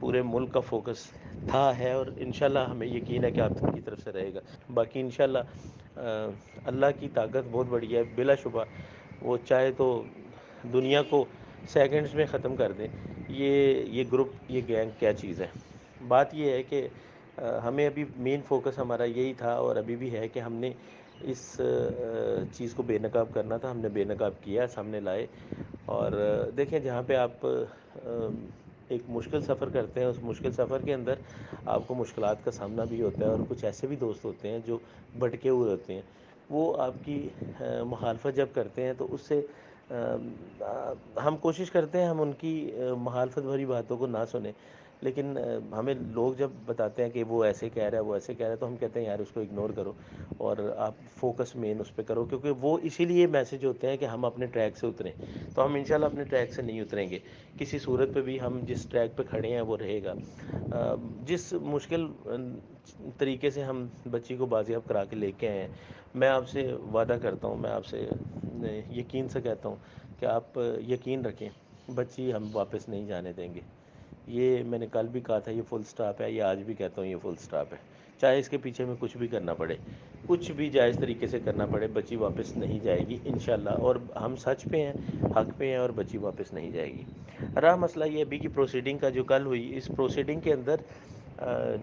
پورے ملک کا فوکس تھا ہے، اور انشاءاللہ ہمیں یقین ہے کہ آپ کی طرف سے رہے گا۔ باقی انشاءاللہ اللہ کی طاقت بہت بڑی ہے، بلا شبہ وہ چاہے تو دنیا کو سیکنڈز میں ختم کر دیں۔ یہ گروپ، یہ گینگ کیا چیز ہے؟ بات یہ ہے کہ ہمیں ابھی مین فوکس ہمارا یہی تھا، اور ابھی بھی ہے کہ ہم نے اس چیز کو بے نقاب کرنا تھا۔ ہم نے بے نقاب کیا، سامنے لائے، اور دیکھیں جہاں پہ آپ ایک مشکل سفر کرتے ہیں، اس مشکل سفر کے اندر آپ کو مشکلات کا سامنا بھی ہوتا ہے، اور کچھ ایسے بھی دوست ہوتے ہیں جو بھٹکے ہوئے ہوتے ہیں، وہ آپ کی مخالفت جب کرتے ہیں تو اس سے ہم کوشش کرتے ہیں ہم ان کی مخالفت بھری باتوں کو نہ سنیں، لیکن ہمیں لوگ جب بتاتے ہیں کہ وہ ایسے کہہ رہا ہے، وہ ایسے کہہ رہا ہے، تو ہم کہتے ہیں یار اس کو اگنور کرو اور آپ فوکس مین اس پہ کرو، کیونکہ وہ اسی لیے میسج ہوتے ہیں کہ ہم اپنے ٹریک سے اتریں۔ تو ہم انشاءاللہ اپنے ٹریک سے نہیں اتریں گے کسی صورت پہ بھی۔ ہم جس ٹریک پہ کھڑے ہیں وہ رہے گا۔ جس مشکل طریقے سے ہم بچی کو بازیاب کرا کے لے کے آئے ہیں، میں آپ سے وعدہ کرتا ہوں، میں آپ سے یقین سے کہتا ہوں کہ آپ یقین رکھیں، بچی ہم واپس نہیں جانے دیں گے۔ یہ میں نے کل بھی کہا تھا، یہ فل سٹاپ ہے، یہ آج بھی کہتا ہوں یہ فل سٹاپ ہے، چاہے اس کے پیچھے میں کچھ بھی کرنا پڑے، کچھ بھی جائز طریقے سے کرنا پڑے، بچی واپس نہیں جائے گی انشاءاللہ، اور ہم سچ پہ ہیں، حق پہ ہیں، اور بچی واپس نہیں جائے گی۔ رہا مسئلہ یہ ابھی کی پروسیڈنگ کا جو کل ہوئی، اس پروسیڈنگ کے اندر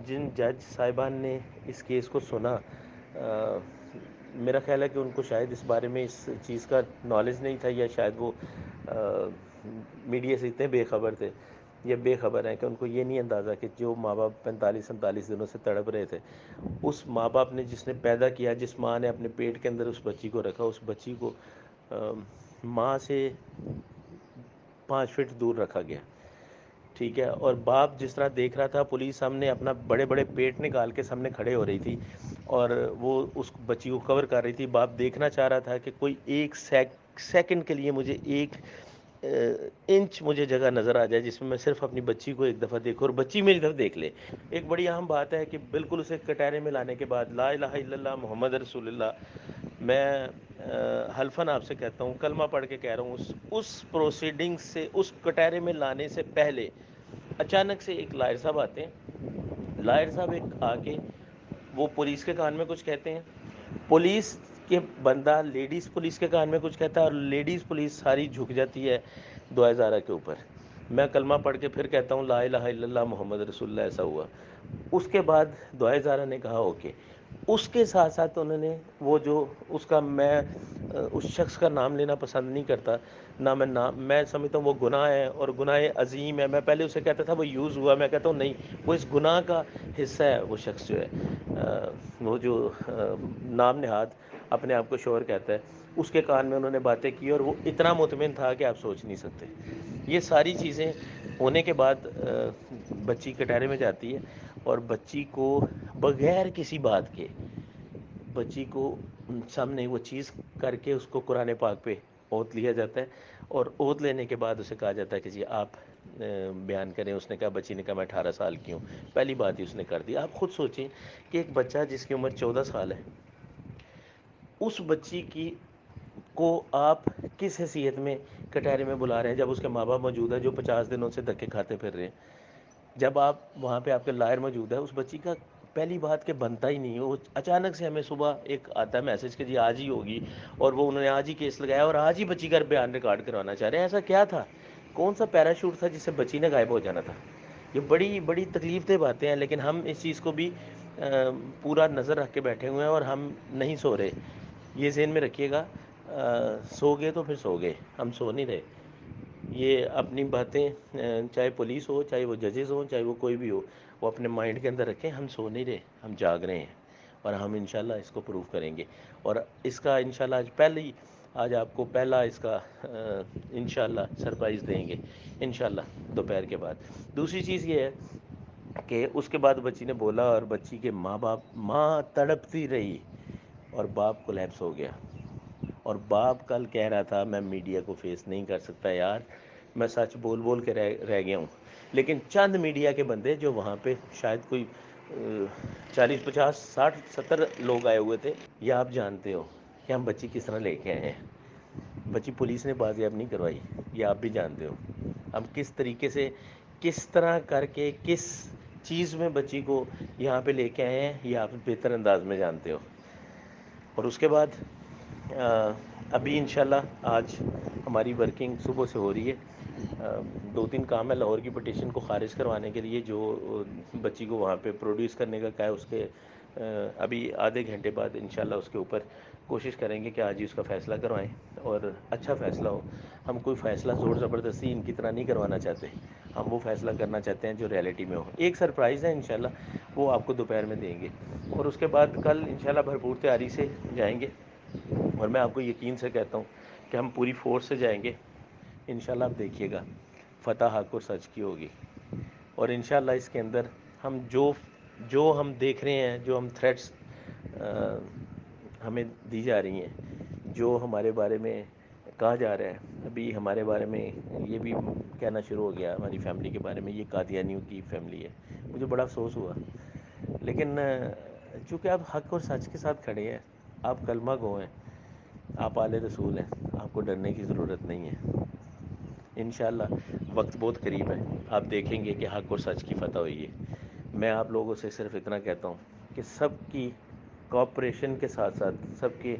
جن جج صاحبان نے اس کیس کو سنا، میرا خیال ہے کہ ان کو شاید اس بارے میں اس چیز کا نالج نہیں تھا، یا شاید وہ میڈیا سے اتنے بے خبر تھے یا بے خبر ہیں کہ ان کو یہ نہیں اندازہ کہ جو ماں باپ 45-47 دنوں سے تڑپ رہے تھے، اس ماں باپ نے جس نے پیدا کیا، جس ماں نے اپنے پیٹ کے اندر اس بچی کو رکھا، اس بچی کو ماں سے 5 فٹ دور رکھا گیا، ٹھیک ہے، اور باپ جس طرح دیکھ رہا تھا، پولیس سامنے اپنا بڑے بڑے پیٹ نکال کے سامنے کھڑے ہو رہی تھی، اور وہ اس بچی کو کور کر رہی تھی، باپ دیکھنا چاہ رہا تھا کہ کوئی ایک سیکنڈ کے لیے مجھے ایک انچ مجھے جگہ نظر آ جائے جس میں میں صرف اپنی بچی کو ایک دفعہ دیکھوں اور بچی میری طرف دیکھ لے۔ ایک بڑی اہم بات ہے کہ بالکل اسے کٹہرے میں لانے کے بعد لا الہ الا اللہ محمد رسول اللہ، میں حلفاً آپ سے کہتا ہوں، کلمہ پڑھ کے کہہ رہا ہوں، اس پروسیڈنگ سے، اس کٹہرے میں لانے سے پہلے اچانک سے ایک لائر صاحب آتے ہیں، لائر صاحب ایک آ کے وہ پولیس کے کان میں کچھ کہتے ہیں، پولیس کے بندہ لیڈیز پولیس کے کان میں کچھ کہتا ہے، اور لیڈیز پولیس ساری جھک جاتی ہے دعائے زارہ کے اوپر۔ میں کلمہ پڑھ کے پھر کہتا ہوں لا الہ الا اللہ محمد رسول اللہ، ایسا ہوا۔ اس کے بعد دعائے زارہ نے کہا اوکے، اس کے ساتھ ساتھ انہوں نے وہ جو اس کا، میں اس شخص کا نام لینا پسند نہیں کرتا، نہ میں سمجھتا ہوں وہ گناہ ہے، اور گناہ عظیم ہے۔ میں پہلے اسے کہتا تھا وہ یوز ہوا، میں کہتا ہوں نہیں، وہ اس گناہ کا حصہ ہے، وہ شخص جو ہے، وہ جو نام نہاد اپنے آپ کو شوہر کہتا ہے، اس کے کان میں انہوں نے باتیں کی، اور وہ اتنا مطمئن تھا کہ آپ سوچ نہیں سکتے۔ یہ ساری چیزیں ہونے کے بعد بچی کٹہرے میں جاتی ہے، اور بچی کو بغیر کسی بات کے، بچی کو سامنے وہ چیز کر کے اس کو قرآن پاک پہ اوتھ لیا جاتا ہے، اور اوتھ لینے کے بعد اسے کہا جاتا ہے کہ جی آپ بیان کریں۔ اس نے کہا، بچی نے کہا میں 18 سال کی ہوں، پہلی بات ہی اس نے کر دی۔ آپ خود سوچیں کہ ایک بچہ جس کی عمر 14 سال ہے، اس بچی کی کو آپ کس حیثیت میں کٹہرے میں بلا رہے ہیں جب اس کے ماں باپ موجود ہیں جو 50 دنوں سے دھکے کھاتے پھر رہے ہیں؟ جب آپ وہاں پہ آپ کے لائر موجود ہے، اس بچی کا پہلی بات کہ بنتا ہی نہیں ہے۔ وہ اچانک سے ہمیں صبح ایک آتا ہے میسج کہ جی آج ہی ہوگی، اور وہ انہوں نے آج ہی کیس لگایا اور آج ہی بچی کا بیان ریکارڈ کروانا چاہ رہے ہیں۔ ایسا کیا تھا؟ کون سا پیراشوٹ تھا جس سے بچی نے غائب ہو جانا تھا؟ یہ بڑی بڑی تکلیف دہ باتیں ہیں، لیکن ہم اس چیز کو بھی پورا نظر رکھ کے بیٹھے ہوئے ہیں، اور ہم نہیں سو رہے۔ یہ ذہن میں رکھیے گا، سو گئے تو پھر سو گئے، ہم سو نہیں رہے۔ یہ اپنی باتیں، چاہے پولیس ہو، چاہے وہ ججز ہوں، چاہے وہ کوئی بھی ہو، وہ اپنے مائنڈ کے اندر رکھیں، ہم سو نہیں رہے، ہم جاگ رہے ہیں، اور ہم انشاءاللہ اس کو پروف کریں گے۔ اور اس کا انشاءاللہ آج آپ کو پہلا اس کا انشاءاللہ سرپرائز دیں گے انشاءاللہ دوپہر کے بعد۔ دوسری چیز یہ ہے کہ اس کے بعد بچی نے بولا، اور بچی کے ماں تڑپتی رہی، اور باپ کولیپس ہو گیا، اور باپ کل کہہ رہا تھا میں میڈیا کو فیس نہیں کر سکتا یار، میں سچ بول بول کے رہ گیا ہوں۔ لیکن چند میڈیا کے بندے جو وہاں پہ شاید کوئی 40-50-60-70 لوگ آئے ہوئے تھے، یا آپ جانتے ہو کہ ہم بچی کس طرح لے کے آئے ہیں۔ بچی پولیس نے بازیاب نہیں کروائی، یہ آپ بھی جانتے ہو۔ ہم کس طریقے سے کس طرح کر کے کس چیز میں بچی کو یہاں پہ لے کے آئے ہیں یہ آپ بہتر انداز میں جانتے ہو. اور اس کے بعد ابھی انشاءاللہ آج ہماری ورکنگ صبح سے ہو رہی ہے. 2-3 کام ہے لاہور کی پٹیشن کو خارج کروانے کے لیے جو بچی کو وہاں پہ پروڈیوس کرنے کا ہے. اس کے ابھی آدھے گھنٹے بعد انشاءاللہ اس کے اوپر کوشش کریں گے کہ آج ہی اس کا فیصلہ کروائیں اور اچھا فیصلہ ہو. ہم کوئی فیصلہ زور زبردستی ان کی طرح نہیں کروانا چاہتے. ہم وہ فیصلہ کرنا چاہتے ہیں جو ریئلٹی میں ہو. ایک سرپرائز ہے انشاءاللہ وہ آپ کو دوپہر میں دیں گے. اور اس کے بعد کل انشاءاللہ بھرپور تیاری سے جائیں گے. اور میں آپ کو یقین سے کہتا ہوں کہ ہم پوری فورس سے جائیں گے. انشاءاللہ آپ دیکھیے گا فتح حق اور سچ کی ہوگی. اور انشاءاللہ اس کے اندر ہم جو ہم دیکھ رہے ہیں, جو ہم تھریٹس ہمیں دی جا رہی ہیں, جو ہمارے بارے میں کہا جا رہا ہے. ابھی ہمارے بارے میں یہ بھی کہنا شروع ہو گیا ہماری فیملی کے بارے میں یہ قادیانیوں کی فیملی ہے. مجھے بڑا افسوس ہوا, لیکن چونکہ آپ حق اور سچ کے ساتھ کھڑے ہیں, آپ کلمہ گو ہیں, آپ آل رسول ہیں, آپ کو ڈرنے کی ضرورت نہیں ہے. انشاءاللہ وقت بہت قریب ہے, آپ دیکھیں گے کہ حق اور سچ کی فتح ہوئی ہے. میں آپ لوگوں سے صرف اتنا کہتا ہوں کہ سب کی کوآپریشن کے ساتھ ساتھ سب کے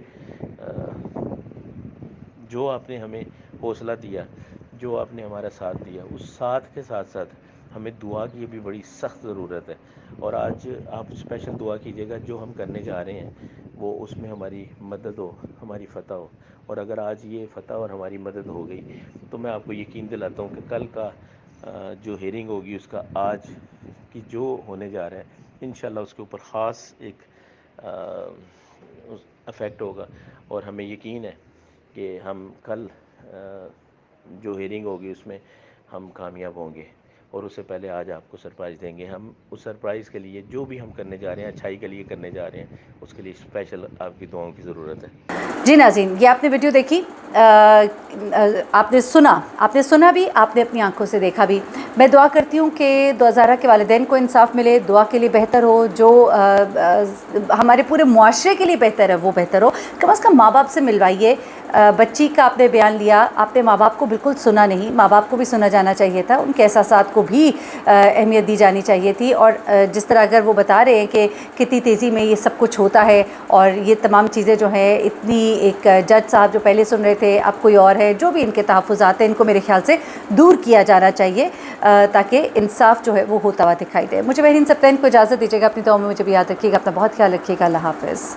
جو آپ نے ہمیں حوصلہ دیا, جو آپ نے ہمارا ساتھ دیا, اس ساتھ کے ساتھ ساتھ ہمیں دعا کی بھی بڑی سخت ضرورت ہے. اور آج آپ اسپیشل دعا کیجیے گا جو ہم کرنے جا رہے ہیں وہ اس میں ہماری مدد ہو, ہماری فتح ہو. اور اگر آج یہ فتح اور ہماری مدد ہو گئی تو میں آپ کو یقین دلاتا ہوں کہ کل کا جو ہیئرنگ ہوگی اس کا آج کی جو ہونے جا رہا ہے انشاءاللہ اس کے اوپر خاص ایک افیکٹ ہوگا. اور ہمیں یقین ہے کہ ہم کل جو ہیئرنگ ہوگی اس میں ہم کامیاب ہوں گے. اور اس سے پہلے آج آپ کو سرپرائز دیں گے. ہم اس سرپرائز کے لیے جو بھی ہم کرنے جا رہے ہیں, اچھائی کے لیے کرنے جا رہے ہیں, اس کے لیے اسپیشل آپ کی دعاؤں کی ضرورت ہے. جی ناظرین, یہ آپ نے ویڈیو دیکھی, آپ نے سنا بھی, آپ نے اپنی آنکھوں سے دیکھا بھی. میں دعا کرتی ہوں کہ دوزارہ کے والدین کو انصاف ملے, دعا کے لیے بہتر ہو, جو ہمارے پورے معاشرے کے لیے بہتر ہے وہ بہتر ہو. کم از کم ماں باپ سے ملوائیے. بچی کا آپ نے بیان لیا, آپ نے ماں باپ کو بالکل سنا نہیں. ماں باپ کو بھی سنا جانا چاہیے تھا, ان کے احساسات کو بھی اہمیت دی جانی چاہیے تھی. اور جس طرح اگر وہ بتا رہے ہیں کہ کتنی تیزی میں یہ سب کچھ ہوتا ہے اور یہ تمام چیزیں جو ہیں اتنی, ایک جج صاحب جو پہلے سن رہے تھے اب کوئی اور ہے, جو بھی ان کے تحفظات ہیں ان کو میرے خیال سے دور کیا جانا چاہیے تاکہ انصاف جو ہے وہ ہوتا ہوا دکھائی دے. مجھے مہرین سبتین کو اجازت دیجیے گا. اپنی دعاؤں میں مجھے بھی یاد رکھیے گا. اپنا بہت خیال رکھیے گا. اللہ حافظ.